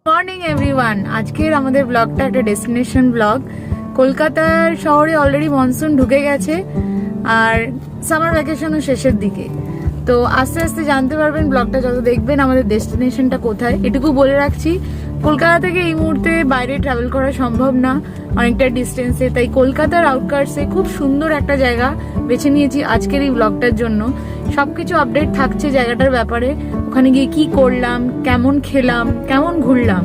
Morning everyone. আজকের আমাদের ব্লগটা একটা ডেস্টিনেশন ব্লগ। কলকাতার শহরে অলরেডি মনসুন ঢুকে গেছে আর সামার ভ্যাকেশনও শেষের দিকে। তো আস্তে আস্তে জানতে পারবেন ব্লগটা যত দেখবেন আমাদের ডেস্টিনেশনটা কোথায়। এটুকু বলে রাখছি, কলকাতা থেকে এই মুহূর্তে বাইরে ট্রাভেল করা সম্ভব না, অনেকটা ডিস্টেন্সে। তাই কলকাতার আউটকার্টসে খুব সুন্দর একটা জায়গা বেছে নিয়েছি আজকের এই ব্লগটার জন্য। সবকিছু আপডেট থাকছে জায়গাটার ব্যাপারে, ওখানে গিয়ে কি করলাম, কেমন খেলাম, কেমন ঘুরলাম।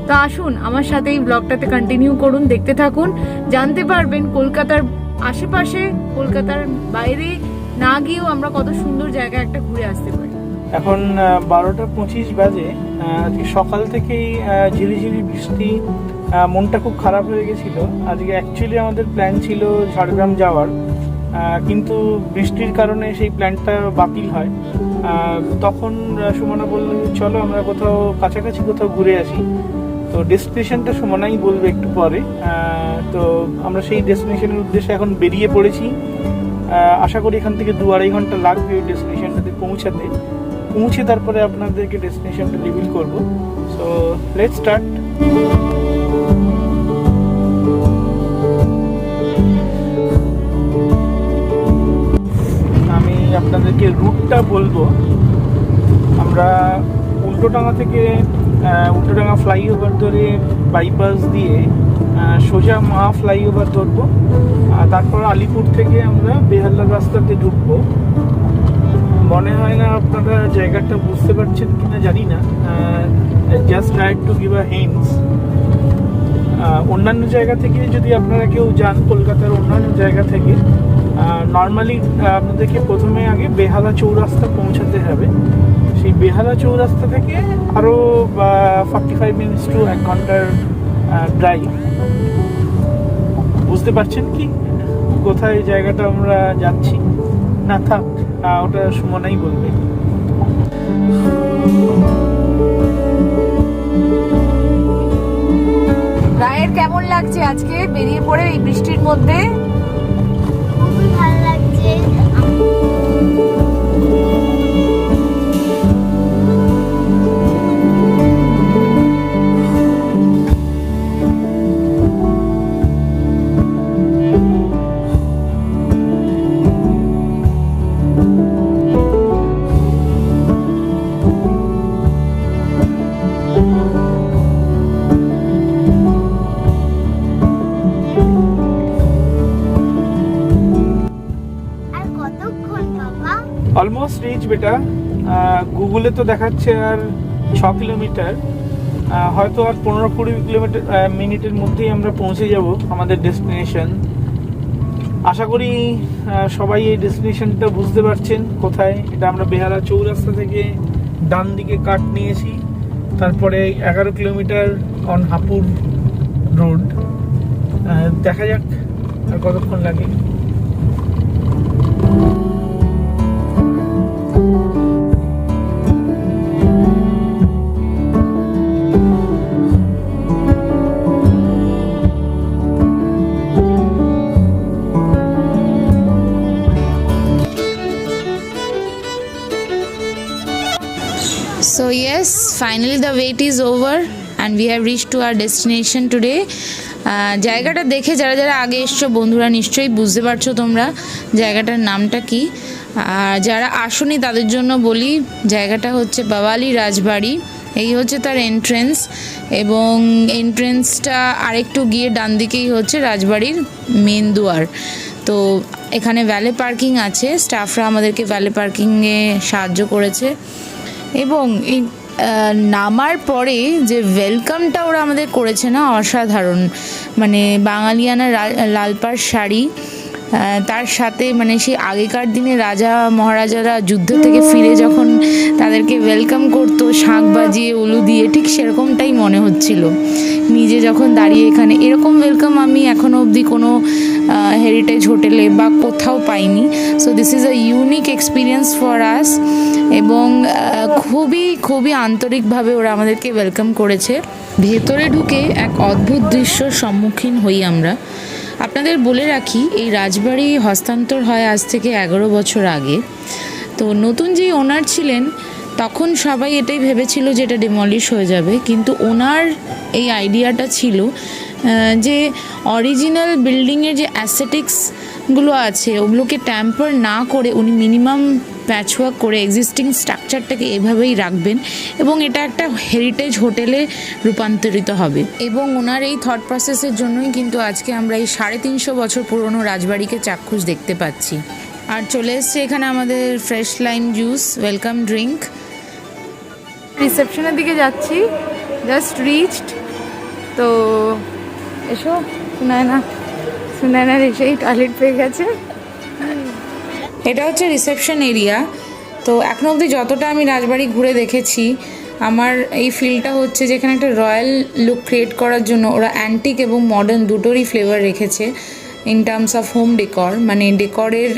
তো আসুন আমার সাথে এই ব্লগটাতে কন্টিনিউ করুন, দেখতে থাকুন, জানতে পারবেন কলকাতার আশেপাশে, কলকাতার বাইরে না গিয়েও আমরা কত সুন্দর জায়গা একটা ঘুরে আসতে পারি। এখন 12:25 বাজে। আজকে সকাল থেকেই ঝিরিঝিরি বৃষ্টি, মনটা খুব খারাপ হয়ে গেছিল। আজকে অ্যাকচুয়ালি আমাদের প্ল্যান ছিল ঝাড়গ্রাম যাওয়ার, কিন্তু বৃষ্টির কারণে সেই প্ল্যানটা বাতিল হয়। তখন সুমনা বলল চলো আমরা কোথাও কাছাকাছি কোথাও ঘুরে আসি। তো ডেস্টিনেশনটা সুমনাই বলবে একটু পরে। তো আমরা সেই ডেস্টিনেশনের উদ্দেশ্যে এখন বেরিয়ে পড়েছি। আশা করি এখান থেকে 2-2.5 ঘন্টা লাগবে এই ডেস্টিনেশনটাতে পৌঁছে তারপরে আপনাদেরকে ডেস্টিনেশনটা রিভিল করব। So let's start. আমি আপনাদেরকে রুটটা বলবো। আমরা উল্টোডাঙ্গা ফ্লাইওভার ধরে বাইপাস দিয়ে সোজা মা ফ্লাইওভার ধরবো। তারপর আলিপুর থেকে আমরা বেহালার রাস্তাতে ঢুকবো। মনে হয় না আপনারা জায়গাটা বুঝতে পারছেন কিনা জানি না। Just try to give a hints. অন্যান্য জায়গা থেকে যদি আপনারা কেউ যান, কলকাতার অন্যান্য জায়গা থেকে, নর্মালি আপনাদেরকে প্রথমে আগে বেহালা চৌরাস্তা পৌঁছাতে হবে। সেই বেহালা চৌরাস্তা থেকে আরও 45 মিনিটস টু 1 ঘন্টার ড্রাইভ। বুঝতে পারছেন কি কোথায় জায়গাটা আমরা যাচ্ছি? না থাক, ওটা সুমনাই বলবে। রায়ের কেমন লাগছে আজকে বেরিয়ে পড়ে এই বৃষ্টির মধ্যে? খুবই ভালো লাগছে। অলমোস্ট রিচ বেটা। গুগলে তো দেখাচ্ছে আর 6 কিলোমিটার, হয়তো আর 15-20 মিনিটের মধ্যেই আমরা পৌঁছে যাব আমাদের ডেস্টিনেশন। আশা করি সবাই এই ডেস্টিনেশনটা বুঝতে পারছেন কোথায়। এটা আমরা বেহালা চৌরাস্তা থেকে ডান দিকে কাট নিয়েছি, তারপরে 11 কিলোমিটার অন হাপুর রোড। দেখা যাক আর কতক্ষণ লাগে। So yes, finally the wait is over and we have reached to our destination today. জায়গাটা দেখে যারা যারা আগে এসছো বন্ধুরা নিশ্চয়ই বুঝতে পারছো তোমরা জায়গাটার নামটা কি। আর যারা আসোনি তাদের জন্য বলি, জায়গাটা হচ্ছে বাওয়ালি রাজবাড়ি। এই হচ্ছে তার এন্ট্রেন্স, এবং এন্ট্রেন্সটা আরেকটু গিয়ে ডান দিকেই হচ্ছে রাজবাড়ির মেন দুয়ার। তো এখানে ভ্যালে পার্কিং আছে, স্টাফরা আমাদেরকে ভ্যালে পার্কিংয়ে সাহায্য করেছে। এবং এই নামার পরে যে ওয়েলকামটা ওরা আমাদের করেছে না, অসাধারণ। মানে বাঙালিয়ানা লালপাড় শাড়ি, তার সাথে মানে সেই আগেকার দিনে রাজা মহারাজারা যুদ্ধ থেকে ফিরে যখন তাদেরকে ওয়েলকাম করতো শাঁখ বাজিয়ে উলু দিয়ে, ঠিক সেরকমটাই মনে হচ্ছিল নিজে যখন দাঁড়িয়ে এখানে। এরকম ওয়েলকাম আমি এখনও অবধি কোনো হেরিটেজ হোটেলে বা কোথাও পাইনি। So this is a unique experience for us. এবং খুবই খুবই আন্তরিকভাবে ওরা আমাদেরকে ওয়েলকাম করেছে। ভেতরে ঢুকে এক অদ্ভুত দৃশ্যর সম্মুখীন হই আমরা। আপনাদের বলে রাখি, এই রাজবাড়ি হস্তান্তর হয় আজ থেকে 11 বছর আগে। তো নতুন যেই ওনার ছিলেন তখন সবাই এটাই ভেবেছিল যে এটা ডিমলিশ হয়ে যাবে, কিন্তু ওনার এই আইডিয়াটা ছিল যে অরিজিনাল বিল্ডিংয়ের যে অ্যাসেটিক্সগুলো আছে ওগুলোকে ট্যাম্পার না করে উনি মিনিমাম প্যাচওয়ার্ক করে এক্সিস্টিং স্ট্রাকচারটাকে এভাবেই রাখবেন এবং এটা একটা হেরিটেজ হোটেলে রূপান্তরিত হবে। এবং ওনার এই থট প্রসেসের জন্যই কিন্তু আজকে আমরা এই 350 বছর পুরনো রাজবাড়িকে চাক্ষুষ দেখতে পাচ্ছি। আর চলে এসছে এখানে আমাদের fresh lime juice welcome drink. রিসেপশনের দিকে যাচ্ছি, জাস্ট রিচড। তো এসো, সুনায়না এসেই টয়লেট পেয়ে গেছে। এটা হচ্ছে রিসেপশন এরিয়া। তো এখন অবধি যতটা আমি রাজবাড়ি ঘুরে দেখেছি আমার এই ফিলটা হচ্ছে যে এখানে একটা রয়্যাল লুক ক্রিয়েট করার জন্য ওরা অ্যান্টিক এবং মডার্ন দুটোরই ফ্লেভার রেখেছে in terms of home decor. মানে ডেকরের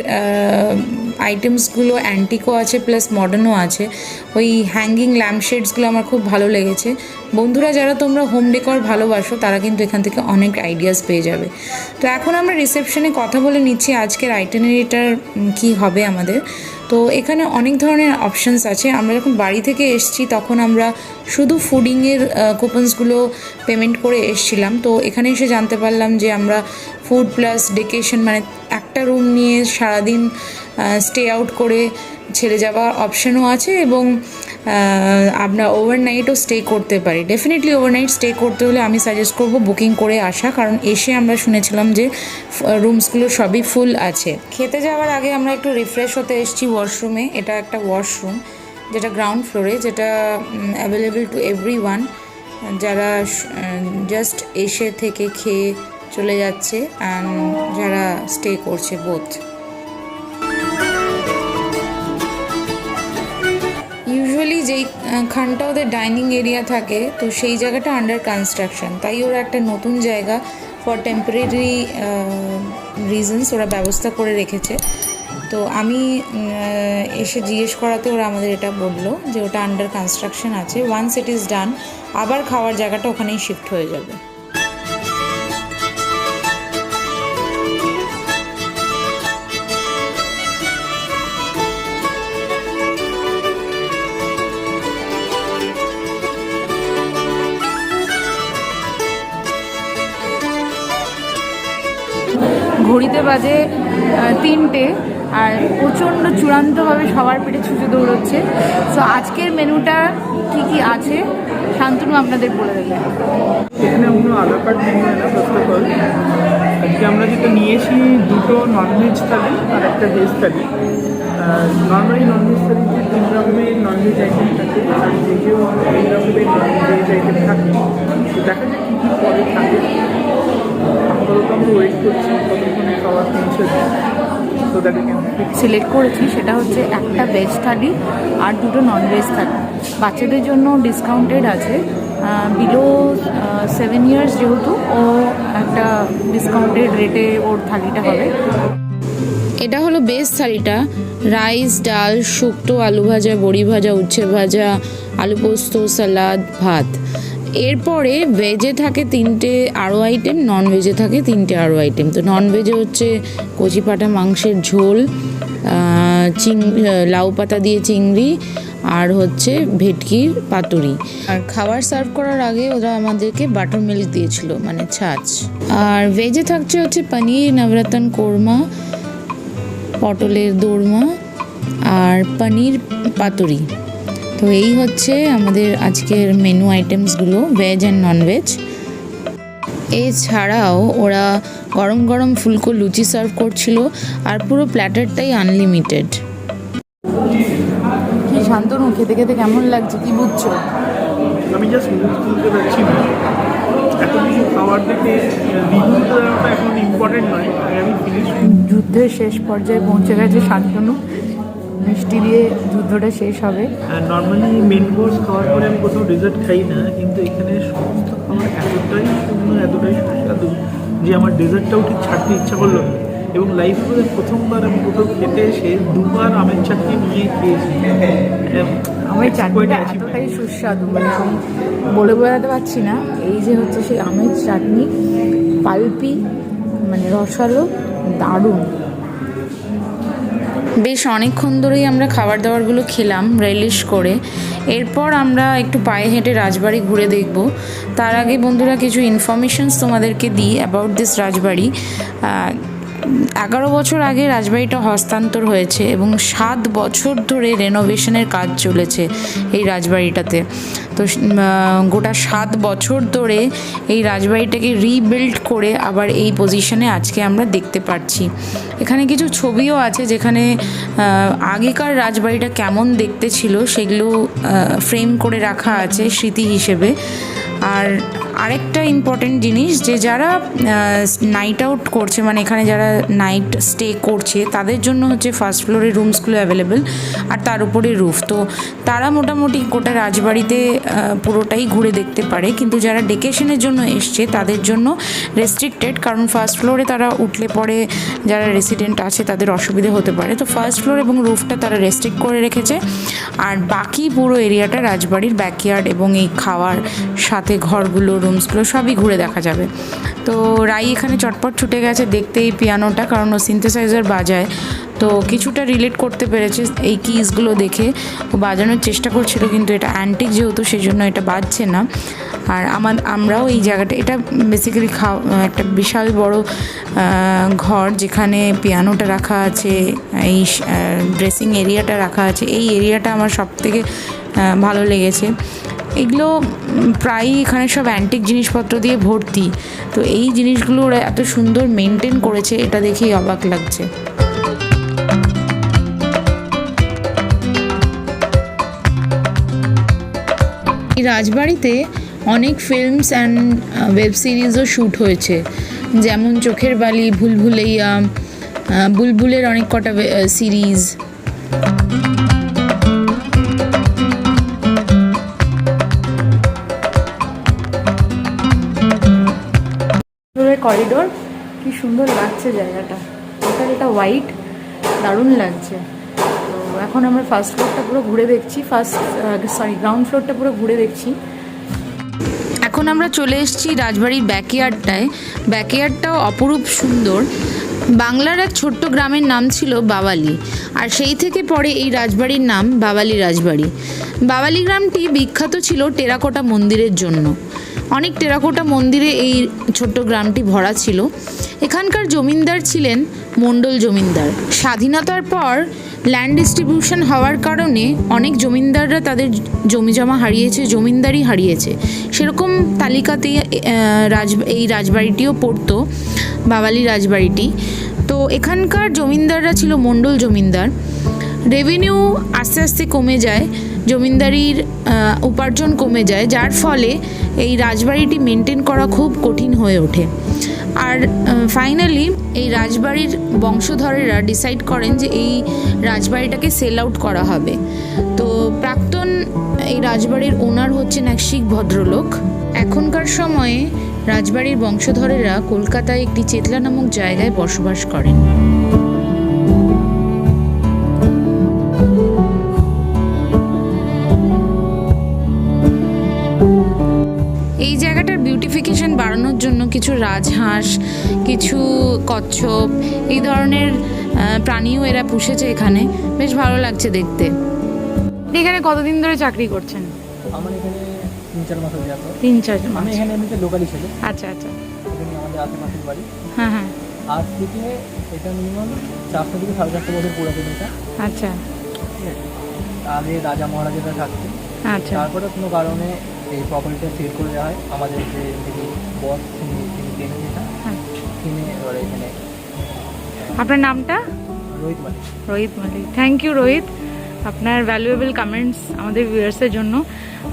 আইটেমসগুলো অ্যান্টিকও আছে প্লাস মডার্নও আছে। ওই হ্যাঙ্গিং ল্যাম্পশেডসগুলো আমার খুব ভালো লেগেছে। বন্ধুরা যারা তোমরা হোম ডেকর ভালোবাসো তারা কিন্তু এখান থেকে অনেক আইডিয়াস পেয়ে যাবে। তো এখন আমরা রিসেপশনে কথা বলে নিচ্ছি আজকের আইটেনারিটার কি হবে আমাদের। তো এখানে অনেক ধরনের অপশানস আছে। আমরা যখন বাড়ি থেকে এসেছি তখন আমরা শুধু ফুডিংয়ের কুপনসগুলো পেমেন্ট করে এসেছিলাম। তো এখানে এসে জানতে পারলাম যে আমরা ফুড প্লাস ডেকেশন মানে একটা রুম নিয়ে সারাদিন স্টে আউট করে ছেড়ে যাওয়া অপশানও আছে এবং আমরা ওভারনাইটও স্টে করতে পারি। ডেফিনেটলি ওভারনাইট স্টে করতে হলে আমি সাজেস্ট করব বুকিং করে আসা, কারণ এসে আমরা শুনেছিলাম যে রুমসগুলো সবই ফুল আছে। খেতে যাওয়ার আগে আমরা একটু রিফ্রেশ হতে এসেছি ওয়াশরুমে। এটা একটা ওয়াশরুম যেটা গ্রাউন্ড ফ্লোরে, যেটা অ্যাভেলেবেল টু এভরিওয়ান যারা জাস্ট এসে থেকে খেয়ে চলে যাচ্ছে অ্যান্ড যারা স্টে করছে বোথ। ইউজুয়ালি যেই খানটা ওদের ডাইনিং এরিয়া থাকে তো সেই জায়গাটা আন্ডার কনস্ট্রাকশন, তাই ওরা একটা নতুন জায়গা ফর টেম্পোরারি রিজনস ওরা ব্যবস্থা করে রেখেছে। তো আমি এসে জিজ্ঞেস করাতে ওরা আমাদের এটা বললো যে ওটা আন্ডার কনস্ট্রাকশন আছে, ওয়ান্স ইট ইজ ডান আবার খাওয়ার জায়গাটা ওখানেই শিফট হয়ে যাবে। ঘড়িতে বাজে 3টে আর প্রচণ্ড চূড়ান্তভাবে সবার পেটে ছুঁচে দৌড়চ্ছে। সো আজকের মেনুটা কি কি আছে শান্তনু আপনাদের বলে দেবে। এখানে কোনো আলাকাট মেনু না। ফার্স্ট অফ অল আজকে আমরা যেটা নিয়েছি দুটো ননভেজ থালি আর একটা ভেজ থালি। নর্মালি ননভেজ থালিতে 3 রকমের ননভেজ আইটেম থাকে আর ভেজেও 3 রকমের ননভেজ আইটেম থাকে। তো দেখা যায় কী কী পরে থাকে। আপাতত আমরা ওয়েট করছি কতক্ষণে খাবার পৌঁছে তো দ্যাট সিলেক্ট করেছি সেটা হচ্ছে একটা ভেজ থালি আর দুটো ননভেজ থালি। বাচ্চাদের জন্য ডিসকাউন্টেড আছে, বিলো 7 ইয়ার্স যেহেতু ও একটা ডিসকাউন্টেড রেটে ওর থালিটা হবে। এটা হলো বেস থালিটা, রাইস, ডাল, শুক্তো, আলু ভাজা, বড়ি ভাজা, উচ্ছে ভাজা, আলু পোস্ত, সালাদ, ভাত। এরপরে ভেজে থাকে 3টে আরও আইটেম, নন ভেজে থাকে 3টে আরও আইটেম। তো নন ভেজে হচ্ছে কচি পাটা মাংসের ঝোল, লাউ পাতা দিয়ে চিংড়ি আর হচ্ছে ভেটকির পাতুরি। আর খাবার সার্ভ করার আগে ওরা আমাদেরকে বাটার মিল্ক দিয়েছিল মানে ছাঁচ। আর ভেজে থাকছে হচ্ছে পনির, নবরত্ন কোরমা, পটলের দোরমা আর পনির পাতুরি। তো এই হচ্ছে আমাদের আজকের মেনু আইটেমসগুলো, ভেজ অ্যান্ড ননভেজ। এছাড়াও ওরা গরম গরম ফুলকো লুচি সার্ভ করছিল আর পুরো প্ল্যাটারটাই আনলিমিটেড। কি শান্তনু, খেতে খেতে কেমন লাগছে, কি বুঝছো? আমি জাস্ট মুখ তুলতে পারছি না। এত কিছু খাবার দেখে রিভিউ দেওয়াটা এখন ইম্পর্টেন্ট নয়, আমি ফিনিশ। যুদ্ধের শেষ পর্যায়ে পৌঁছে গেছে শান্তনু, মিষ্টি দিয়ে যুদ্ধটা শেষ হবে। নর্মালি মেন কোর্স খাওয়ার পরে আমি কোথাও ডেজার্ট খাই না, কিন্তু এখানে সমস্ত খাবার এতটাই সুন্দর এতটাই সুস্বাদু যে আমার ডেজার্টটাও ঠিক ছাড়তে ইচ্ছা করলো। এবং লাইফ করে প্রথমবার আমি কোথাও খেতে এসে 2বার আমের চাটনি নিয়ে খেয়েছি। আমের চাটনিটা এতটাই সুস্বাদু মানে আমি বলে বোঝাতে পারছি না। এই যে হচ্ছে সেই আমের চাটনি, পালপি মানে রসালো, দারুণ। বেশ অনেকক্ষণ ধরেই আমরা খাবার দাবারগুলো খেলাম রিলিশ করে। এরপর আমরা একটু পায়ে হেঁটে রাজবাড়ি ঘুরে দেখব। তার আগে বন্ধুরা কিছু ইনফরমেশনস তোমাদেরকে দিই অ্যাবাউট দিস রাজবাড়ি। 11 বছর আগে রাজবাড়িটা হস্তান্তর হয়েছে এবং 7 বছর ধরে রেনোভেশনের কাজ চলেছে এই রাজবাড়িটাতে। তো গোটা 7 বছর ধরে এই রাজবাড়িটাকে রিবিল্ড করে আবার এই পজিশনে আজকে আমরা দেখতে পাচ্ছি। এখানে কিছু ছবিও আছে যেখানে আগেকার রাজবাড়িটা কেমন দেখতে ছিল সেগুলো ফ্রেম করে রাখা আছে স্মৃতি হিসেবে। আর আরেকটা ইম্পর্টেন্ট জিনিস যে যারা নাইট আউট করছে, মানে এখানে যারা নাইট স্টে করছে তাদের জন্য হচ্ছে ফার্স্ট ফ্লোরে রুমসগুলো অ্যাভেলেবেল আর তার উপরে রুফ। তো তারা মোটামুটি গোটা রাজবাড়িতে পুরোটাই ঘুরে দেখতে পারে, কিন্তু যারা ডেকেশনের জন্য এসছে তাদের জন্য রেস্ট্রিক্টেড, কারণ ফার্স্ট ফ্লোরে তারা উঠলে পরে যারা রেসিডেন্ট আছে তাদের অসুবিধে হতে পারে। তো ফার্স্ট ফ্লোর এবং রুফটা তারা রেস্ট্রিক্ট করে রেখেছে, আর বাকি পুরো এরিয়াটা রাজবাড়ির ব্যাকইয়ার্ড এবং এই খাওয়ার সাথে ঘরগুলো রুমসগুলো সবই ঘুরে দেখা যাবে। তো রাই এখানে চটপট ছুটে গেছে দেখতে এই পিয়ানোটা, কারণ ও সিনথেসাইজার বাজায়। তো কিছুটা রিলেট করতে পেরেছে এই কিজগুলো দেখে, ও বাজানোর চেষ্টা করছিল, কিন্তু এটা অ্যান্টিক যেহেতু সেজন্য এটা বাজছে না। আর আমরাও এই জায়গাটা, এটা বেসিক্যালি একটা বিশাল বড় ঘর যেখানে পিয়ানোটা রাখা আছে, এই ড্রেসিং এরিয়াটা রাখা আছে। এই এরিয়াটা আমার সবথেকে ভালো লেগেছে। এগুলো প্রায়ই এখানে সব অ্যান্টিক জিনিসপত্র দিয়ে ভর্তি। তো এই জিনিসগুলো ওরা এত সুন্দর মেনটেন করেছে, এটা দেখেই অবাক লাগছে। এই রাজবাড়িতে অনেক ফিল্মস অ্যান্ড ওয়েব সিরিজও শ্যুট হয়েছে, যেমন চোখের বালি, ভুলভুলাইয়া, বুলবুলের অনেক কটা সিরিজ। করিডোর কি সুন্দর লাগছে জায়গাটা, এটা হোয়াইট, দারুণ লাগছে। তো এখন আমরা ফার্স্ট ফ্লোরটা পুরো ঘুরে দেখছি, গ্রাউন্ড ফ্লোরটা পুরো ঘুরে দেখছি। এখন আমরা চলে এসেছি রাজবাড়ির ব্যাকইয়ার্ডটায়। ব্যাকইয়ার্ডটাও অপরূপ সুন্দর। বাংলার এক ছোট্ট গ্রামের নাম ছিল বাওয়ালি, আর সেই থেকে পরে এই রাজবাড়ির নাম বাওয়ালি রাজবাড়ি। বাওয়ালি গ্রামটি বিখ্যাত ছিল টেরাকোটা মন্দিরের জন্য। অনেক টেরাকোটা মন্দিরে এই ছোট্ট গ্রামটি ভরা ছিল। এখানকার জমিদার ছিলেন মণ্ডল জমিদার। স্বাধীনতার পর ল্যান্ড ডিস্ট্রিবিউশন হওয়ার কারণে অনেক জমিদাররা তাদের জমিজমা হারিয়েছে, জমিদারি হারিয়েছে। সেরকম তালিকাতেই এই রাজবাড়িটিও পড়তো, বাওয়ালি রাজবাড়িটি। তো এখানকার জমিদাররা ছিল মণ্ডল জমিদার। রেভিনিউ আস্তে আস্তে কমে যায়, জমিদারির উপার্জন কমে যায়, যার ফলে এই রাজবাড়িটি মেনটেন করা খুব কঠিন হয়ে ওঠে। আর ফাইনালি এই রাজবাড়ির বংশধরেরা ডিসাইড করেন যে এই রাজবাড়িটাকে সেল আউট করা হবে। তো প্রাক্তন এই রাজবাড়ির ওনার হচ্ছেন এক শিখ ভদ্রলোক। এখনকার সময়ে রাজবাড়ির বংশধরেরা কলকাতায় একটি চেতলা নামক জায়গায় বসবাস করেন। এই জায়গাটার বিউটিফিকেশন বাড়ানোর জন্য কিছু রাজহাঁস, কিছু কচ্ছপ, এই ধরনের প্রাণীও এরা পুষেছে এখানে। বেশ ভালো লাগছে দেখতে। এখানে কতদিন ধরে চাকরি করছেন? আমার এখানে 3-4 মাস হয়ে যাবে। 3-4 মাস। আমি এখানে এমনিতে লোকালি ছিল। আচ্ছা আচ্ছা। এখানে আমাদের আশেপাশের বাড়ি। হ্যাঁ হ্যাঁ। আজ থেকে এটা মিনিমাম 400 থেকে 450 বছর পুরাতন এটা। আচ্ছা। আগে রাজা মহারাজারা থাকতেন। আচ্ছা। তারপরে কোনো কারণে এই প্রপার্টিটা সেল করে দেওয়া হয়। আমাদের যে বস তিনি কেনেন এটা, তিনি এবার এখানে। আপনার নামটা? রোহিত মালিক। রোহিত মালিক, থ্যাংক ইউ রোহিত, আপনার ভ্যালুয়েবল কমেন্টস আমাদের ভিউয়ার্সের জন্য।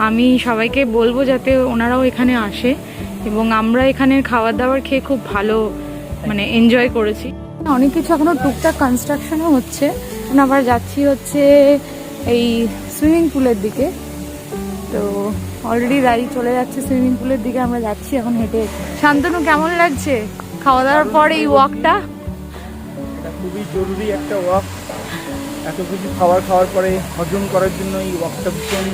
আমি সবাইকে বলবো যাতে ওনারাও এখানে আসে, এবং আমরা এখানে খাবার দাবার খেয়ে খুব ভালো মানে এনজয় করেছি। অনেক কিছু এখনও টুকটাক কনস্ট্রাকশনও হচ্ছে। এখন আবার যাচ্ছি হচ্ছে এই সুইমিং পুলের দিকে। তো অলরেডি রাই চলে যাচ্ছে সুইমিং পুলের দিকে, আমরা যাচ্ছি এখন হেঁটে। শান্তনু, কেমন লাগছে খাওয়া দাওয়ার পর এই ওয়াকটা? এটা খুবই জরুরি একটা ওয়াক। এত কিছু খাওয়ার পরে হজম করার জন্য এই ওয়াকটা ভীষণ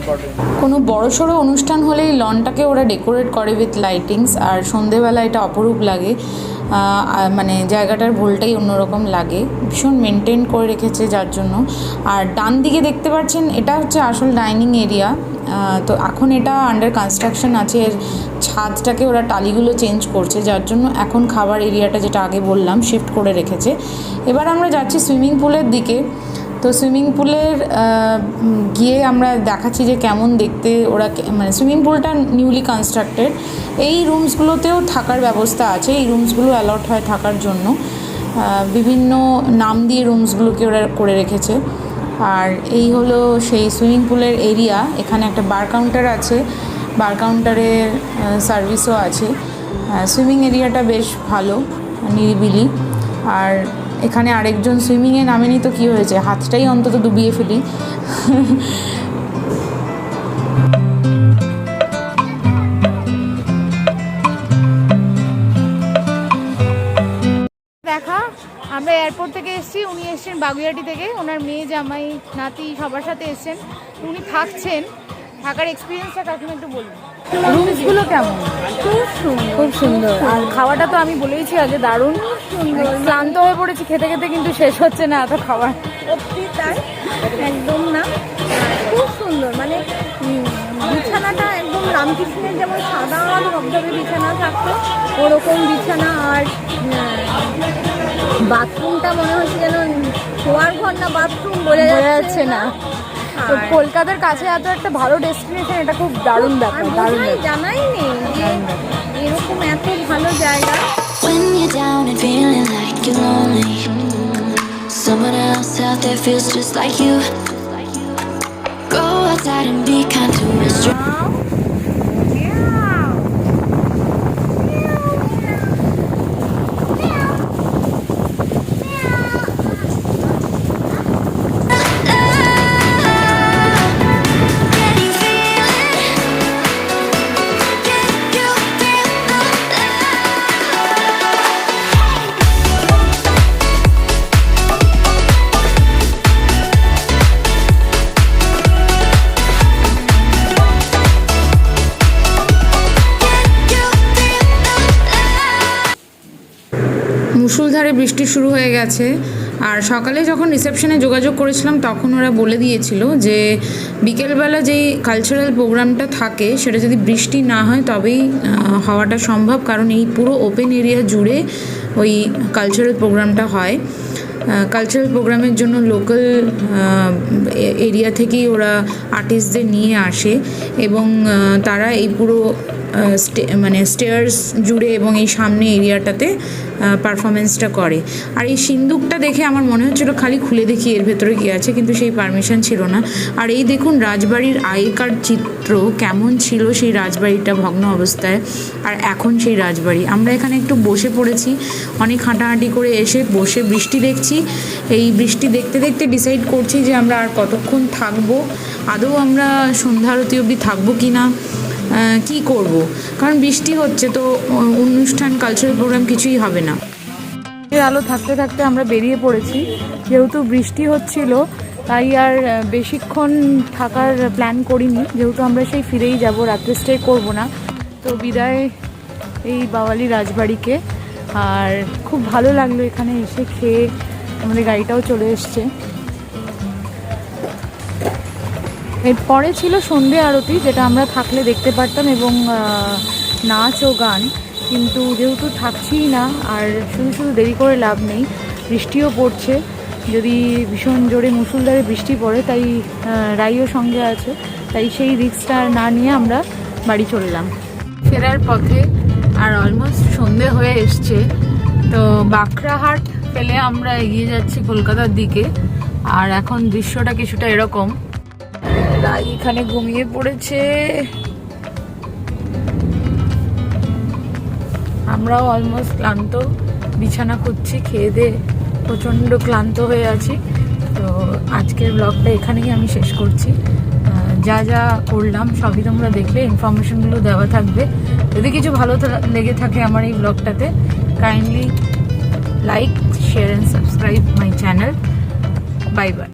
ইম্পর্টেন্ট। কোনো বড়সড় অনুষ্ঠান হলেই লনটাকে ওরা ডেকোরেট করে উইথ লাইটিংস, আর সন্ধেবেলা এটা অপরূপ লাগে। মানে জায়গাটার ভোলটাই অন্যরকম লাগে, ভীষণ মেনটেন করে রেখেছে যার জন্য। আর ডান দিকে দেখতে পাচ্ছেন এটা হচ্ছে আসল ডাইনিং এরিয়া। তো এখন এটা আন্ডার কনস্ট্রাকশন আছে, এর ছাদটাকে ওরা টালিগুলো চেঞ্জ করছে, যার জন্য এখন খাবার এরিয়াটা যেটা আগে বললাম শিফট করে রেখেছে। এবার আমরা যাচ্ছি সুইমিং পুলের দিকে। তো সুইমিং পুলের গিয়ে আমরা দেখাচ্ছি যে কেমন দেখতে ওরা, মানে সুইমিং পুলটা নিউলি কনস্ট্রাক্টেড। এই রুমসগুলোতেও থাকার ব্যবস্থা আছে, এই রুমসগুলো অ্যালট হয় থাকার জন্য। বিভিন্ন নাম দিয়ে রুমসগুলোকে ওরা করে রেখেছে। আর এই হলো সেই সুইমিং পুলের এরিয়া। এখানে একটা বার কাউন্টার আছে, বার কাউন্টারের সার্ভিসও আছে। সুইমিং এরিয়াটা বেশ ভালো, নিরিবিলি। আর এখানে আরেকজন সুইমিংয়ে নামেনি তো কী হয়েছে, হাতটাই অন্তত ডুবিয়ে ফেলি। দেখা, আমরা এয়ারপোর্ট থেকে এসেছি, উনি এসছেন বাগুইআটি থেকে, ওনার মেয়ে জামাই নাতি সবার সাথে এসছেন। উনি থাকছেন, থাকার এক্সপিরিয়েন্সটা কাকিমা একটু বলুন। রুমসগুলো কেমন? খুব সুন্দর। আর খাওয়াটা তো আমি বলেইছি আগে, দারুণ সুন্দর। ক্লান্ত হয়ে পড়েছি খেতে খেতে, কিন্তু শেষ হচ্ছে না এত খাবার। সত্যি তাই, একদম না, খুব সুন্দর। মানে বিছানাটা একদম রামকৃষ্ণের যেমন সাদা ধবধবে বিছানা থাকতো ওরকম বিছানা। আর বাথরুমটা মনে হচ্ছে যেন শোয়ার ঘর না বাথরুম, বোঝা যাচ্ছে না। তো কলকাতার কাছে এত একটা ভালো ডেস্টিনেশন, এটা খুব দারুণ ব্যাপার, দারুণ। জানাই নেই যে এরকম এত ভালো জায়গা। When you're down and feeling like you're lonely, someone else out there feels just like you. Go outside and be kind to a stranger. মুষলধারে বৃষ্টি শুরু হয়ে গেছে। আর সকালে যখন রিসেপশনে যোগাযোগ করেছিলাম তখন ওরা বলে দিয়েছিল যে বিকেলবেলা যেই কালচারাল প্রোগ্রামটা থাকে সেটা যদি বৃষ্টি না হয় তবেই হওয়াটা সম্ভব, কারণ এই পুরো ওপেন এরিয়া জুড়ে ওই কালচারাল প্রোগ্রামটা হয়। কালচারাল প্রোগ্রামের জন্য লোকাল এরিয়া থেকেই ওরা আর্টিস্টদের নিয়ে আসে এবং তারা এই পুরো মানে স্টেয়ার্স জুড়ে এবং এই সামনে এরিয়াটাতে পারফরমেন্সটা করে। আর এই সিন্দুকটা দেখে আমার মনে হচ্ছিল খালি খুলে দেখি এর ভেতরে কী আছে, কিন্তু সেই পারমিশন ছিল না। আর এই দেখুন রাজবাড়ির আগেকার চিত্র কেমন ছিল, সেই রাজবাড়িটা ভগ্ন অবস্থায়, আর এখন সেই রাজবাড়ি। আমরা এখানে একটু বসে পড়েছি, অনেক হাঁটাহাঁটি করে এসে বসে বৃষ্টি দেখছি। এই বৃষ্টি দেখতে দেখতে ডিসাইড করছি যে আমরা আর কতক্ষণ থাকবো, আদৌ আমরা সন্ধ্যা আরতি অবধি থাকবো কি না, কী করব, কারণ বৃষ্টি হচ্ছে তো অনুষ্ঠান কালচারাল প্রোগ্রাম কিছুই হবে না। আলো থাকতে থাকতে আমরা বেরিয়ে পড়েছি, যেহেতু বৃষ্টি হচ্ছিল তাই আর বেশিক্ষণ থাকার প্ল্যান করিনি, যেহেতু আমরা সেই ফিরেই যাব, রাত্রে স্টে করবো না। তো বিদায় এই বাওয়ালি রাজবাড়িকে। আর খুব ভালো লাগলো এখানে এসে, খেয়ে আমাদের গাড়িটাও চলে এসছে। এরপরে ছিল সন্ধে আরতি, যেটা আমরা থাকলে দেখতে পারতাম, এবং নাচ ও গান, কিন্তু যেহেতু থাকছিই না আর শুধু শুধু দেরি করে লাভ নেই, বৃষ্টিও পড়ছে, যদি ভীষণ জোরে মুষলধারে বৃষ্টি পড়ে, তাই রাইও সঙ্গে আছে, তাই সেই রিস্কটা না নিয়ে আমরা বাড়ি চললাম। ফেরার পথে আর অলমোস্ট সন্ধে হয়ে এসছে, তো বাঁকড়াহাট ফেলে আমরা এগিয়ে যাচ্ছি কলকাতার দিকে। আর এখন দৃশ্যটা কিছুটা এরকম, রাই এখানে ঘুমিয়ে পড়েছে, আমরাও অলমোস্ট ক্লান্ত, বিছানা খুঁজছি, খেয়ে দিয়ে প্রচণ্ড ক্লান্ত হয়ে আছি। তো আজকের ব্লগটা এখানেই আমি শেষ করছি। যা যা করলাম সবই তোমরা দেখলে, ইনফরমেশনগুলো দেওয়া থাকবে। যদি কিছু ভালো লেগে থাকে আমার এই ব্লগটাতে, kindly like, share and subscribe my channel. Bye by.